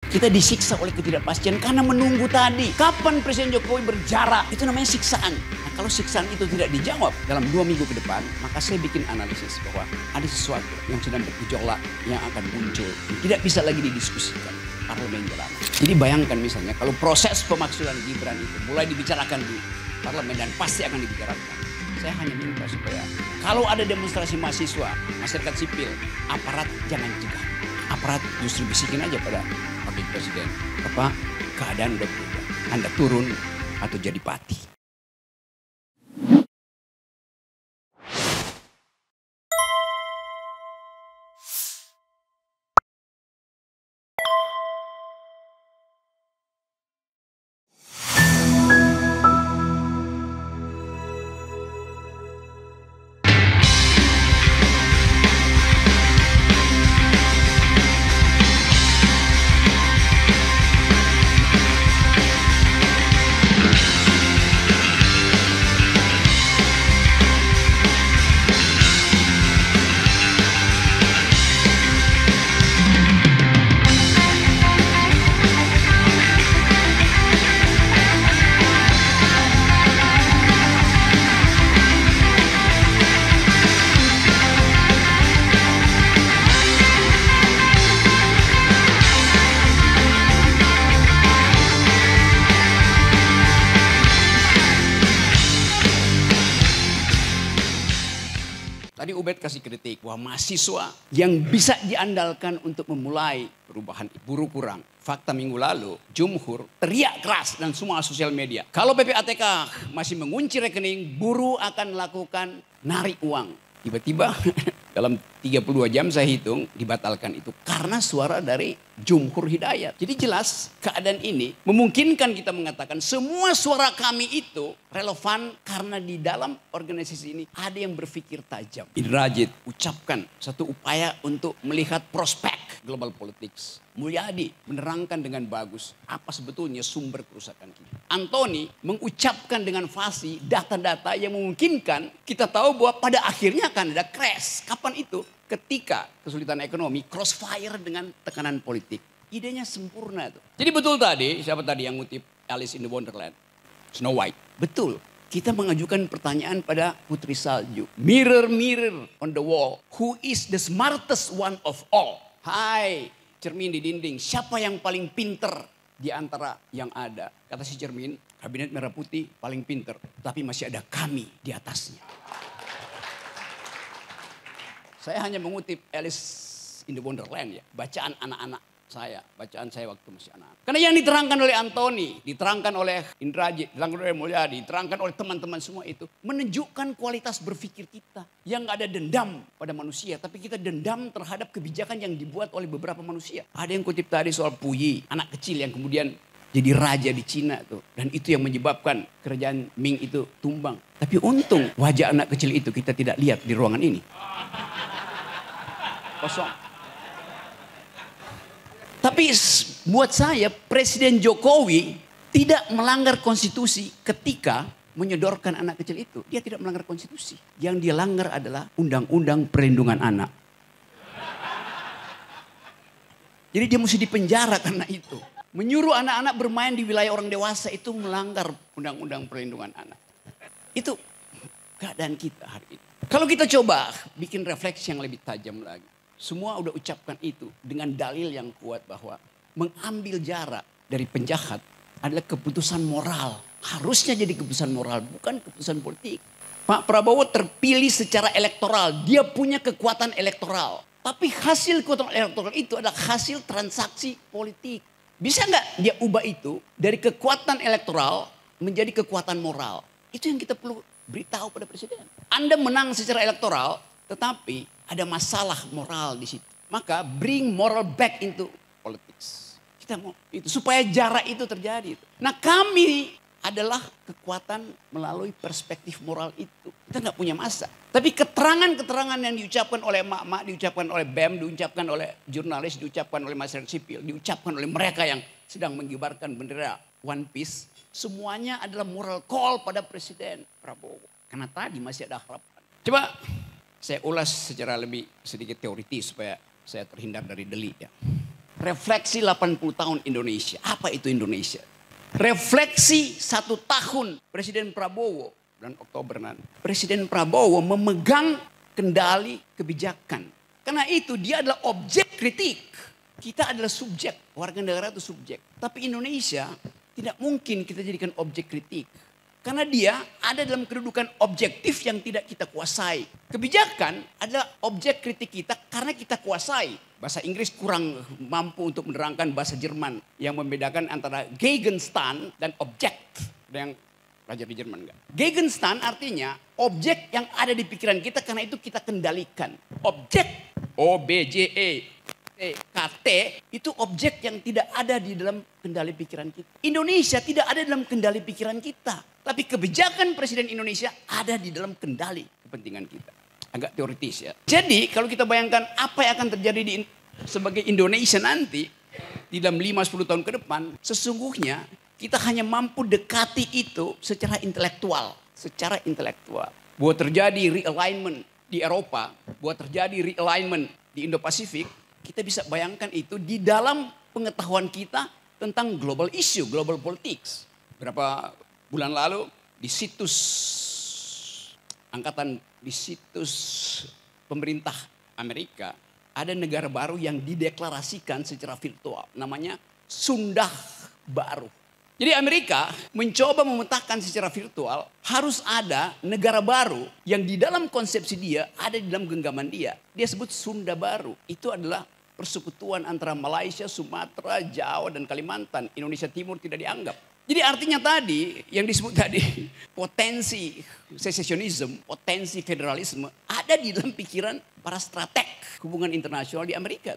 Kita disiksa oleh ketidakpastian karena menunggu tadi. Kapan Presiden Jokowi berjarak? Itu namanya siksaan. Nah, kalau siksaan itu tidak dijawab dalam 2 minggu ke depan, maka saya bikin analisis bahwa ada sesuatu yang sedang bergejolak yang akan muncul. Tidak bisa lagi didiskusikan. Parlemen jalan. Jadi bayangkan misalnya kalau proses pemaksulan Gibran itu mulai dibicarakan di parlemen dan pasti akan dibicarakan. Saya hanya minta supaya kalau ada demonstrasi mahasiswa, masyarakat sipil, aparat jangan cegah. Aparat justru bisikin aja pada Wakil Presiden. Bapak, keadaan udah berubah. Anda turun atau jadi pati. Tadi Ubed kasih kritik bahwa mahasiswa yang bisa diandalkan untuk memulai perubahan buruh kurang. Fakta minggu lalu, Jumhur teriak keras dan semua sosial media. Kalau PPATK masih mengunci rekening, buruh akan melakukan narik uang. Tiba-tiba dalam 32 jam saya hitung dibatalkan itu. Karena suara dari Jumhur Hidayat. Jadi jelas keadaan ini memungkinkan kita mengatakan semua suara kami itu relevan. Karena di dalam organisasi ini ada yang berpikir tajam. Indrajit ucapkan satu upaya untuk melihat prospek global politics. Mulyadi menerangkan dengan bagus apa sebetulnya sumber kerusakan kita. Antoni mengucapkan dengan fasih data-data yang memungkinkan kita tahu bahwa pada akhirnya akan ada crash. Kapan itu? Ketika kesulitan ekonomi crossfire dengan tekanan politik. Idenya sempurna tuh. Jadi betul tadi, siapa tadi yang ngutip Alice in the Wonderland? Snow White. Betul. Kita mengajukan pertanyaan pada Putri Salju. Mirror, mirror on the wall. Who is the smartest one of all? Hai, cermin di dinding. Siapa yang paling pinter di antara yang ada? Kata si cermin, kabinet merah putih paling pinter. Tapi masih ada kami di atasnya. Saya hanya mengutip Alice in the Wonderland ya. Bacaan anak-anak saya. Bacaan saya waktu masih anak. Karena yang diterangkan oleh Antoni, diterangkan oleh Indrajit, diterangkan oleh Mulyadi, diterangkan oleh teman-teman semua itu. Menunjukkan kualitas berpikir kita. Yang gak ada dendam pada manusia. Tapi kita dendam terhadap kebijakan yang dibuat oleh beberapa manusia. Ada yang kutip tadi soal Puyi. Anak kecil yang kemudian jadi raja di Cina tuh. Dan itu yang menyebabkan kerajaan Ming itu tumbang. Tapi untung wajah anak kecil itu kita tidak lihat di ruangan ini. Kosong. Tapi buat saya Presiden Jokowi tidak melanggar konstitusi ketika menyodorkan anak kecil itu. Dia tidak melanggar konstitusi. Yang dia langgar adalah Undang-Undang Perlindungan Anak. Jadi dia mesti dipenjara karena itu. Menyuruh anak-anak bermain di wilayah orang dewasa itu melanggar Undang-Undang Perlindungan Anak. Itu keadaan kita hari ini. Kalau kita coba bikin refleksi yang lebih tajam lagi. Semua udah ucapkan itu dengan dalil yang kuat bahwa mengambil jarak dari penjahat adalah keputusan moral. Harusnya jadi keputusan moral, bukan keputusan politik. Pak Prabowo terpilih secara elektoral, dia punya kekuatan elektoral. Tapi hasil kekuatan elektoral itu adalah hasil transaksi politik. Bisa nggak dia ubah itu dari kekuatan elektoral menjadi kekuatan moral? Itu yang kita perlu beritahu pada presiden. Anda menang secara elektoral, tetapi ada masalah moral di situ. Maka bring moral back into politics. Kita mau itu supaya jarak itu terjadi. Nah kami adalah kekuatan melalui perspektif moral itu. Kita nggak punya masa. Tapi keterangan-keterangan yang diucapkan oleh emak-emak, diucapkan oleh BEM, diucapkan oleh jurnalis, diucapkan oleh masyarakat sipil, diucapkan oleh mereka yang sedang mengibarkan bendera One Piece. Semuanya adalah moral call pada Presiden Prabowo. Karena tadi masih ada harapan. Coba saya ulas secara lebih sedikit teoritis supaya saya terhindar dari delik ya. refleksi 80 tahun Indonesia. Apa itu Indonesia? Refleksi 1 tahun Presiden Prabowo bulan Oktober nanti. Presiden Prabowo memegang kendali kebijakan. Karena itu dia adalah objek kritik. Kita adalah subjek, warga negara itu subjek. Tapi Indonesia tidak mungkin kita jadikan objek kritik. Karena dia ada dalam kedudukan objektif yang tidak kita kuasai. Kebijakan adalah objek kritik kita karena kita kuasai. Bahasa Inggris kurang mampu untuk menerangkan bahasa Jerman yang membedakan antara Gegenstand dan Objekt. Ada yang belajar di Jerman enggak? Gegenstand artinya objek yang ada di pikiran kita karena itu kita kendalikan. Objek, OBJEKT itu objek yang tidak ada di dalam kendali pikiran kita. Indonesia tidak ada dalam kendali pikiran kita. Tapi kebijakan Presiden Indonesia ada di dalam kendali kepentingan kita. Agak teoritis ya. Jadi kalau kita bayangkan apa yang akan terjadi sebagai Indonesia nanti di dalam 5-10 tahun ke depan. Sesungguhnya kita hanya mampu dekati itu secara intelektual. Secara intelektual. Buat terjadi realignment di Eropa. Buat terjadi realignment di Indo-Pasifik. Kita bisa bayangkan itu di dalam pengetahuan kita tentang global issue, global politics. Berapa bulan lalu di situs pemerintah Amerika ada negara baru yang dideklarasikan secara virtual. Namanya Sunda Baru. Jadi Amerika mencoba memetakan secara virtual harus ada negara baru yang di dalam konsepsi dia ada di dalam genggaman dia. Dia sebut Sunda Baru. Itu adalah persekutuan antara Malaysia, Sumatera, Jawa dan Kalimantan. Indonesia Timur tidak dianggap. Jadi artinya tadi yang disebut tadi potensi secesionisme, potensi federalisme ada di dalam pikiran para strateg hubungan internasional di Amerika.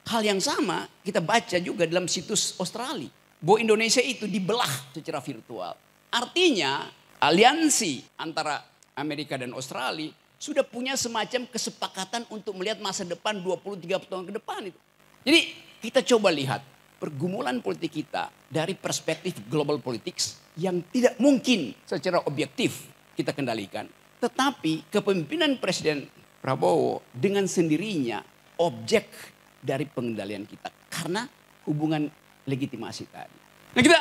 Hal yang sama kita baca juga dalam situs Australia. Bahwa Indonesia itu dibelah secara virtual. Artinya aliansi antara Amerika dan Australia sudah punya semacam kesepakatan untuk melihat masa depan 20-30 tahun ke depan itu. Jadi kita coba lihat pergumulan politik kita dari perspektif global politics yang tidak mungkin secara objektif kita kendalikan. Tetapi kepemimpinan Presiden Prabowo dengan sendirinya objek dari pengendalian kita. Karena hubungan legitimasi tadi. Nah kita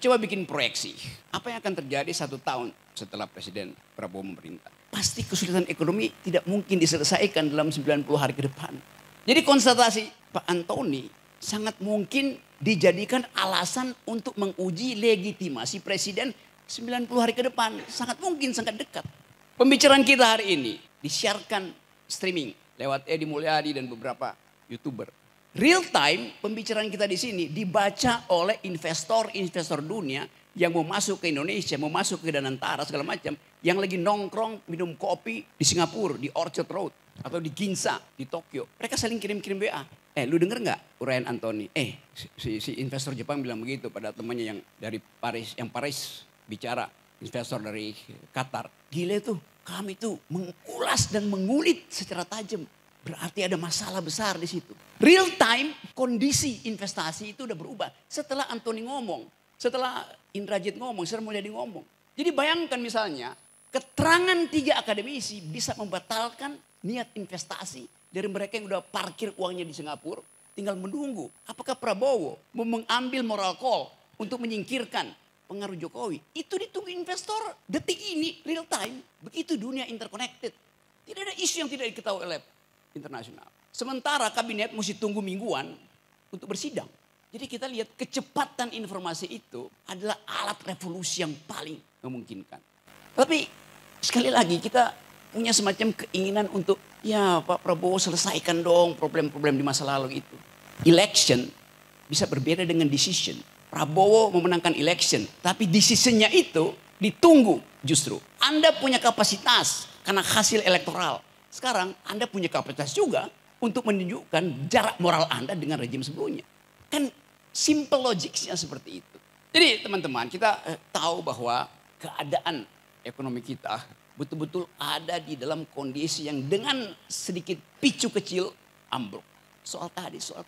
coba bikin proyeksi. Apa yang akan terjadi 1 tahun setelah Presiden Prabowo memerintah. Pasti kesulitan ekonomi tidak mungkin diselesaikan dalam 90 hari ke depan. Jadi konstatasi Pak Antoni sangat mungkin dijadikan alasan untuk menguji legitimasi Presiden 90 hari ke depan. Sangat mungkin, sangat dekat. Pembicaraan kita hari ini disiarkan streaming lewat Edi Mulyadi dan beberapa YouTuber. Real time pembicaraan kita di sini dibaca oleh investor-investor dunia yang mau masuk ke Indonesia, mau masuk ke Danantara segala macam, yang lagi nongkrong minum kopi di Singapura, di Orchard Road atau di Ginza di Tokyo. Mereka saling kirim-kirim WA. Lu denger nggak uraian Antoni? Si investor Jepang bilang begitu pada temannya yang dari Paris, yang Paris bicara, investor dari Qatar. Gila tuh, kami tuh mengulas dan mengulik secara tajam. Berarti ada masalah besar di situ. Real time kondisi investasi itu udah berubah. Setelah Antoni ngomong, setelah Indrajit ngomong, setelah Mulyadi ngomong. Jadi bayangkan misalnya keterangan 3 akademisi bisa membatalkan niat investasi dari mereka yang udah parkir uangnya di Singapura. Tinggal menunggu apakah Prabowo mau mengambil moral call untuk menyingkirkan pengaruh Jokowi. Itu ditunggu investor detik ini real time. Begitu dunia interconnected. Tidak ada isu yang tidak diketahui oleh internasional. Sementara kabinet mesti tunggu mingguan untuk bersidang. Jadi kita lihat kecepatan informasi itu adalah alat revolusi yang paling memungkinkan. Tapi sekali lagi kita punya semacam keinginan untuk ya Pak Prabowo selesaikan dong problem-problem di masa lalu itu. Election bisa berbeda dengan decision. Prabowo memenangkan election tapi decisionnya itu ditunggu justru. Anda punya kapasitas karena hasil elektoral. Sekarang Anda punya kapasitas juga untuk menunjukkan jarak moral Anda dengan rejim sebelumnya. Kan simple logiknya seperti itu. Jadi teman-teman kita tahu bahwa keadaan ekonomi kita betul-betul ada di dalam kondisi yang dengan sedikit picu kecil ambruk. Soal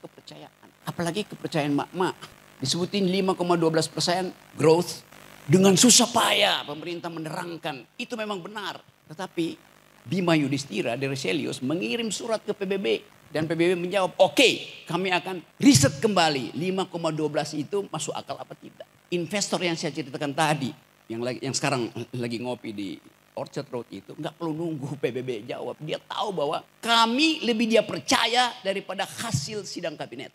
kepercayaan. Apalagi kepercayaan mak-mak. Disebutin 5,12% growth. Dengan susah payah pemerintah menerangkan. Itu memang benar. Tetapi Bima Yudhistira dari Selius mengirim surat ke PBB Dan PBB menjawab, oke, kami akan riset kembali 5,12 itu masuk akal apa tidak. Investor yang saya ceritakan tadi, yang sekarang lagi ngopi di Orchard Road itu, nggak perlu nunggu PBB jawab. Dia tahu bahwa kami lebih dia percaya daripada hasil sidang kabinet.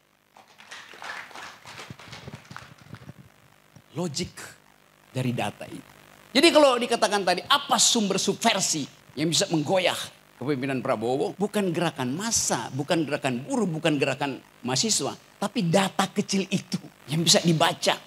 Logik dari data itu. Jadi kalau dikatakan tadi, apa sumber subversi yang bisa menggoyah kepemimpinan Prabowo? Bukan gerakan massa, bukan gerakan buruh, bukan gerakan mahasiswa. Tapi data kecil itu yang bisa dibaca.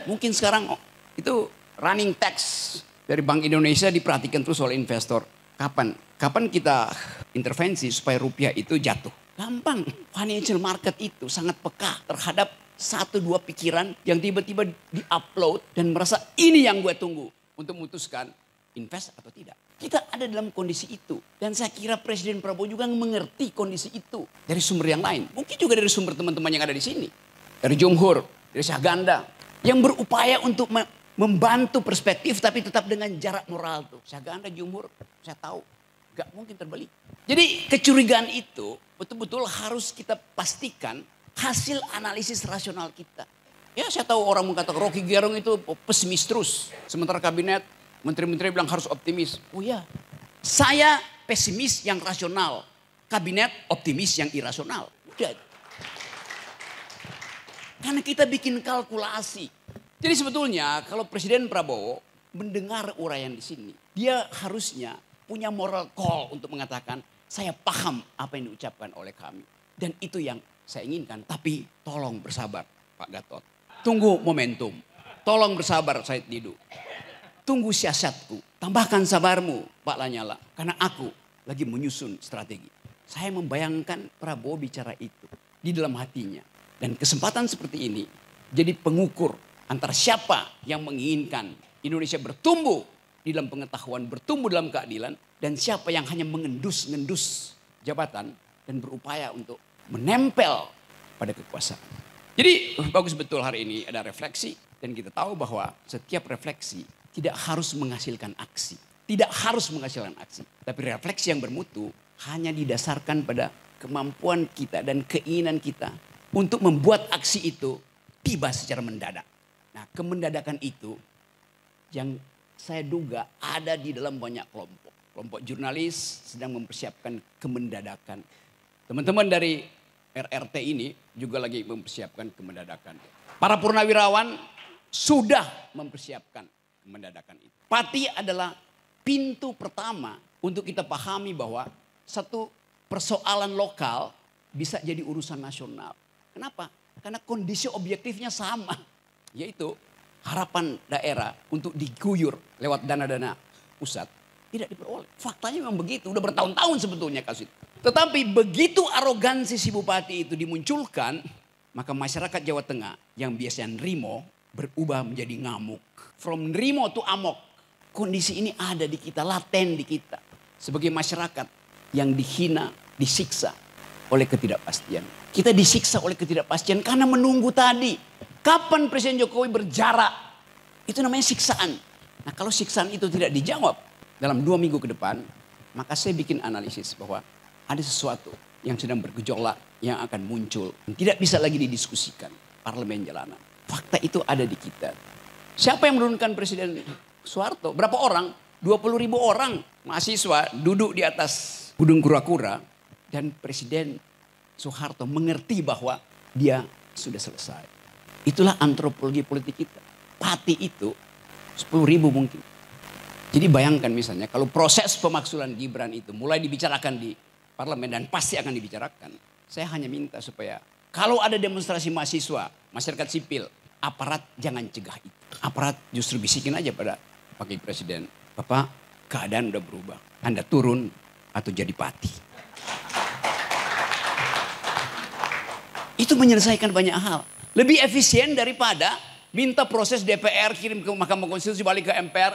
Mungkin sekarang itu running text dari Bank Indonesia diperhatikan terus oleh investor. Kapan kita intervensi supaya rupiah itu jatuh? Gampang. Financial market itu sangat peka terhadap 1-2 pikiran yang tiba-tiba di-upload dan merasa ini yang gue tunggu untuk memutuskan invest atau tidak. Kita ada dalam kondisi itu. Dan saya kira Presiden Prabowo juga mengerti kondisi itu. Dari sumber yang lain. Mungkin juga dari sumber teman-teman yang ada di sini. Dari Jumhur, dari Syahganda. Yang berupaya untuk membantu perspektif tapi tetap dengan jarak moral tuh. Syahganda, Jumhur, saya tahu. Gak mungkin terbalik. Jadi kecurigaan itu betul-betul harus kita pastikan hasil analisis rasional kita. Ya saya tahu orang mengatakan Rocky Gerung itu pesimis terus. Sementara kabinet, menteri-menteri bilang harus optimis. Oh ya, saya pesimis yang rasional. Kabinet optimis yang irasional. Udah. Karena kita bikin kalkulasi. Jadi sebetulnya kalau Presiden Prabowo mendengar uraian di sini. Dia harusnya punya moral call untuk mengatakan saya paham apa yang diucapkan oleh kami. Dan itu yang saya inginkan. Tapi tolong bersabar Pak Gatot. Tunggu momentum. Tolong bersabar Said Didu. Tunggu siasatku. Tambahkan sabarmu Pak Lanyala. Karena aku lagi menyusun strategi. Saya membayangkan Prabowo bicara itu di dalam hatinya. Dan kesempatan seperti ini jadi pengukur antara siapa yang menginginkan Indonesia bertumbuh di dalam pengetahuan, bertumbuh dalam keadilan. Dan siapa yang hanya mengendus-ngendus jabatan dan berupaya untuk menempel pada kekuasaan. Jadi bagus betul hari ini ada refleksi dan kita tahu bahwa setiap refleksi tidak harus menghasilkan aksi. Tidak harus menghasilkan aksi. Tapi refleksi yang bermutu hanya didasarkan pada kemampuan kita dan keinginan kita untuk membuat aksi itu tiba secara mendadak. Nah kemendadakan itu yang saya duga ada di dalam banyak kelompok. Kelompok jurnalis sedang mempersiapkan kemendadakan. Teman-teman dari RRT ini juga lagi mempersiapkan kemendadakan. Para purnawirawan sudah mempersiapkan kemendadakan itu. Pati adalah pintu pertama untuk kita pahami bahwa satu persoalan lokal bisa jadi urusan nasional. Kenapa? Karena kondisi objektifnya sama. Yaitu harapan daerah untuk diguyur lewat dana-dana pusat tidak diperoleh. Faktanya memang begitu. Udah bertahun-tahun sebetulnya kasus itu. Tetapi begitu arogansi si bupati itu dimunculkan, maka masyarakat Jawa Tengah yang biasanya nerimo berubah menjadi ngamuk. From nerimo to amok. Kondisi ini ada di kita, laten di kita. Sebagai masyarakat yang dihina, disiksa oleh ketidakpastian. Kita disiksa oleh ketidakpastian karena menunggu tadi. Kapan Presiden Jokowi berjarak? Itu namanya siksaan. Nah kalau siksaan itu tidak dijawab dalam 2 minggu ke depan, maka saya bikin analisis bahwa ada sesuatu yang sedang bergejolak yang akan muncul. Tidak bisa lagi didiskusikan parlemen jalanan. Fakta itu ada di kita. Siapa yang menurunkan Presiden Soeharto? Berapa orang? 20.000 orang mahasiswa duduk di atas Gunung Kura-Kura. Dan Presiden Soeharto mengerti bahwa dia sudah selesai. Itulah antropologi politik kita. Pati itu 10.000 mungkin. Jadi bayangkan misalnya kalau proses pemaksulan Gibran itu mulai dibicarakan di parlemen dan pasti akan dibicarakan. Saya hanya minta supaya kalau ada demonstrasi mahasiswa, masyarakat sipil, aparat jangan cegah itu. Aparat justru bisikin aja pada Wakil Presiden. Bapak, keadaan udah berubah. Anda turun atau jadi pati. Itu menyelesaikan banyak hal. Lebih efisien daripada minta proses DPR kirim ke Mahkamah Konstitusi balik ke MPR.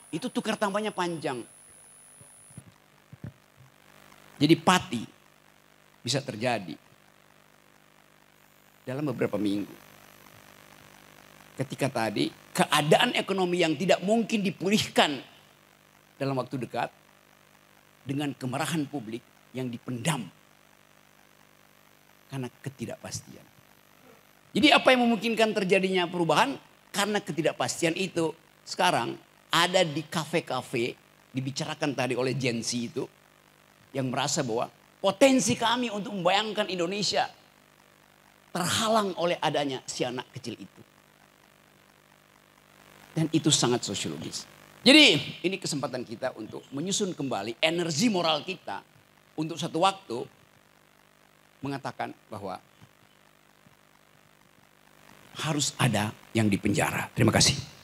Itu tukar tambahnya panjang. Jadi pati bisa terjadi dalam beberapa minggu. Ketika tadi keadaan ekonomi yang tidak mungkin dipulihkan dalam waktu dekat dengan kemarahan publik yang dipendam Karena ketidakpastian. Jadi apa yang memungkinkan terjadinya perubahan? Karena ketidakpastian itu sekarang ada di kafe-kafe, dibicarakan tadi oleh Gen Z itu, yang merasa bahwa potensi kami untuk membayangkan Indonesia terhalang oleh adanya si anak kecil itu. Dan itu sangat sosiologis. Jadi ini kesempatan kita untuk menyusun kembali energi moral kita untuk satu waktu mengatakan bahwa harus ada yang dipenjara. Terima kasih.